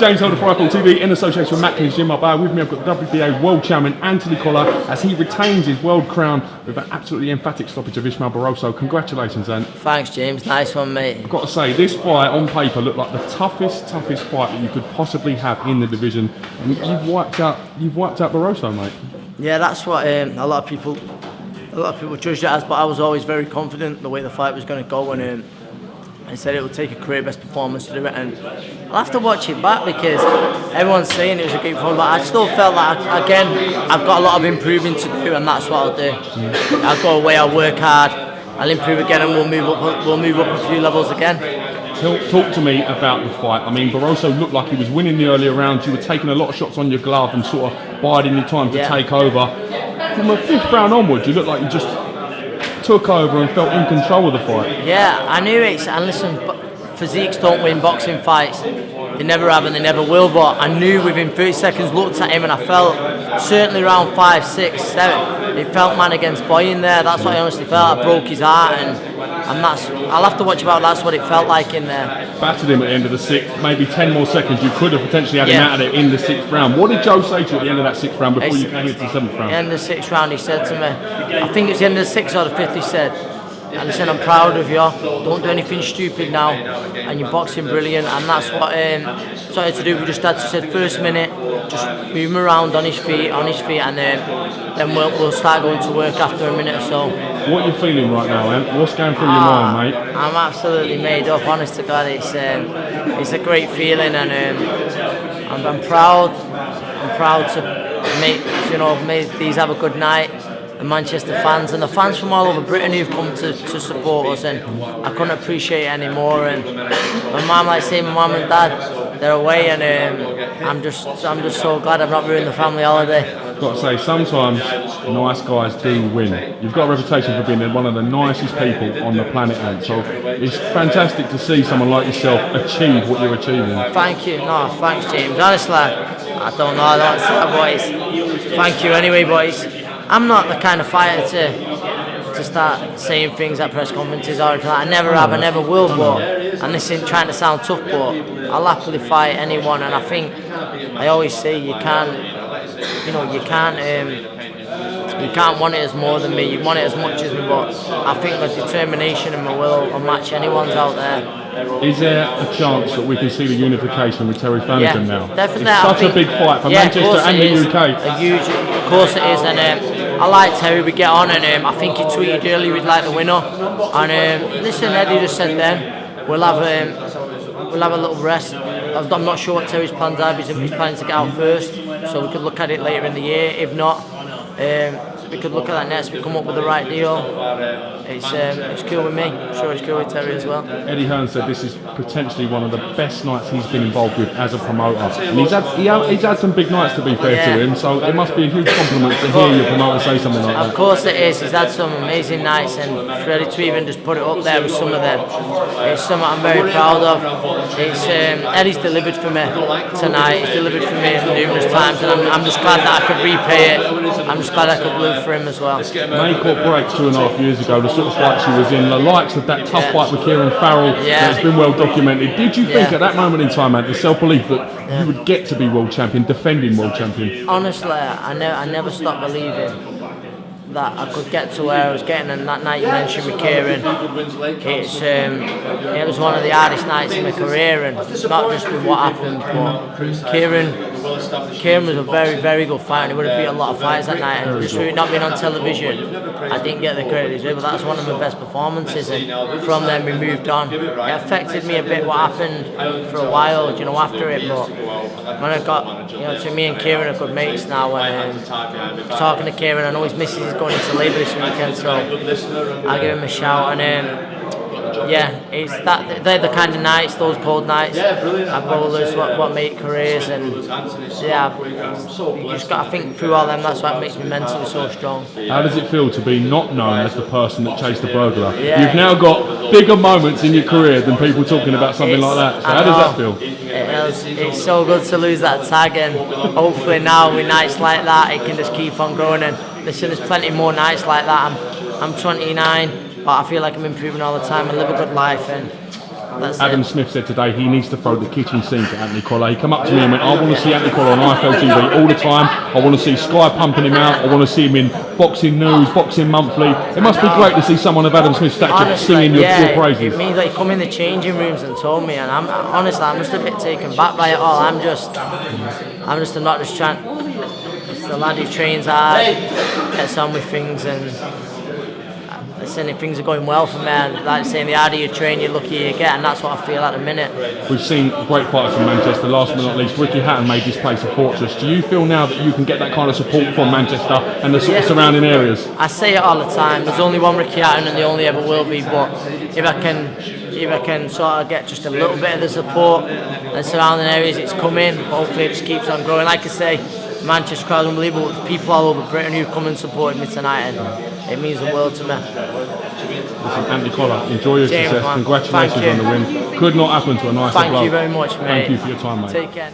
James Holder, Fryfall TV, in association with Macklin's Gym. With me, I've got WBA World Champion Anthony Crolla as he retains his world crown with an absolutely emphatic stoppage of Ismael Barroso. Congratulations, Ant. Thanks, James. Nice one, mate. I've got to say, this fight on paper looked like the toughest fight that you could possibly have in the division. And you've wiped out Barroso, mate. Yeah, that's what a lot of people judged it as, but I was always very confident the way the fight was going to go, and I said it would take a career best performance to do it, and I'll have to watch it back because everyone's saying it was a great performance, but I still felt like, again, I've got a lot of improving to do, and that's what I'll do. I'll go away, I'll work hard, I'll improve again, and we'll move up a few levels again. Talk to me about the fight. I mean, Barroso looked like he was winning the earlier rounds. You were taking a lot of shots on your glove and sort of biding your time to take over. From the fifth round onwards, you looked like you just took over and felt in control of the fight. Yeah, I knew it. And listen, physiques don't win boxing fights. They never have and they never will. But I knew within 30 seconds, looked at him, and I felt certainly around 5, 6, 7. It felt man against boy in there. That's what I honestly felt. I broke his heart, and that's. I'll have to watch about. That's what it felt like in there. Battered him at the end of the sixth. Maybe 10 more seconds. You could have potentially had him out of it in the sixth round. What did Joe say to you at the end of that sixth round before you came into the seventh round? At the end of the sixth round, he said to me, I think it's the end of the sixth or the fifth. He said, and listen, I'm proud of you. Don't do anything stupid now, and you're boxing brilliant. And that's what I had to do. We just had to say first minute, just move him around on his feet, and then we'll start going to work after a minute or so. What are you feeling right now, Ant? What's going through your mind, mate? I'm absolutely made up. Honest to God, it's a great feeling, and I'm proud. I'm proud to make these have a good night. The Manchester fans and the fans from all over Britain who've come to support us, and I couldn't appreciate it anymore. And my mum, like I say, my mum and dad, they're away, and I'm just so glad I've not ruined the family holiday. I've got to say, sometimes nice guys do win. You've got a reputation for being one of the nicest people on the planet, Ant. So it's fantastic to see someone like yourself achieve what you're achieving. Thank you. No, thanks, James. Honestly, I don't know. I don't say that, boys. Thank you anyway, boys. I'm not the kind of fighter to start saying things at press conferences or anything. I never have, I never will. But, and this isn't trying to sound tough, but I'll happily fight anyone. And I think I always say you can't want it as more than me. You want it as much as me. But I think my determination and my will match anyone's out there. Is there a chance that we can see the unification with Terry Flanagan now? Definitely. It's such a big fight for Manchester and the UK. Of course it is, and I like Terry. We get on, and I think he tweeted earlier we'd like the winner. And listen, Eddie just said then we'll have a little rest. I'm not sure what Terry's plans are. He's planning to get out first, so we could look at it later in the year. If not, we could look at that next. We come up with the right deal. It's cool with me. I'm sure it's cool with Terry as well. Eddie Hearn said this is potentially one of the best nights he's been involved with as a promoter. And he's had some big nights, to be fair to him, so it must be a huge compliment to hear your promoter say something like that. Of course it is. He's had some amazing nights, and ready to even just put it up there with some of them. It's something I'm very proud of. It's Eddie's delivered for me tonight. He's delivered for me numerous times, and I'm just glad that I could repay it. I'm just glad I could live for him as well. May Court breaks 2.5 years ago, the sort of fight she was in, the likes of that tough fight with Kieran Farrell that's been well documented. Did you think at that moment in time, man, the self-belief that you would get to be world champion, defending world champion? Honestly, I never stopped believing that I could get to where I was getting, and that night you mentioned with Kieran, it was one of the hardest nights in my career, and not just with what happened, but Kieran was a very, very good fighter, and he would have beat a lot of fighters that night, and just through it not being on television, I didn't get the credit he deserved, but that's one of my best performances, and from then we moved on. It affected me a bit what happened for a while, after it, but when I got, to me and Kieran are good mates now, and talking to Kieran, I know his missus is going into labour this weekend, so I'll give him a shout, and it's that they're the kind of nights, those cold nights at bowlers, what make careers, and you just got to think through all them. That's what makes me mentally so strong. How does it feel to be not known as the person that chased the burglar? You've now got bigger moments in your career than people talking about something like that. So how does that feel? It's so good to lose that tag, and hopefully now with nights like that it can just keep on growing. And listen, there's plenty more nights like that. I'm 29, but I feel like I'm improving all the time and live a good life, and Adam Smith said today he needs to throw the kitchen sink at Anthony Crolla. He come up to me and went, I want to see Anthony Crolla on IFL all the time. I want to see Sky pumping him out. I want to see him in Boxing News, Boxing Monthly. It must be great to see someone of Adam Smith's stature singing your praises. It means that you come in the changing rooms and told me, and I'm honestly, I'm just a bit taken back by it all. I'm not just trying. It's the lad who trains hard, gets on with things, and listen, if things are going well for me, and like saying, the harder you train, the luckier you get, and that's what I feel at the minute. We've seen great fighters from Manchester. Last but not least, Ricky Hatton made this place a fortress. Do you feel now that you can get that kind of support from Manchester and the sort of surrounding areas? I say it all the time. There's only one Ricky Hatton, and there only ever will be. But if I can sort of get just a little bit of the support and surrounding areas, it's coming. Hopefully, it just keeps on growing. Like I say, Manchester crowd unbelievable. There's people all over Britain who come and support me tonight, and it means the world to me. Listen, Anthony Crolla, enjoy your success. Man. Congratulations on the win. Could not happen to a nicer bloke. Thank you very much, mate. Thank you for your time, mate. Take care.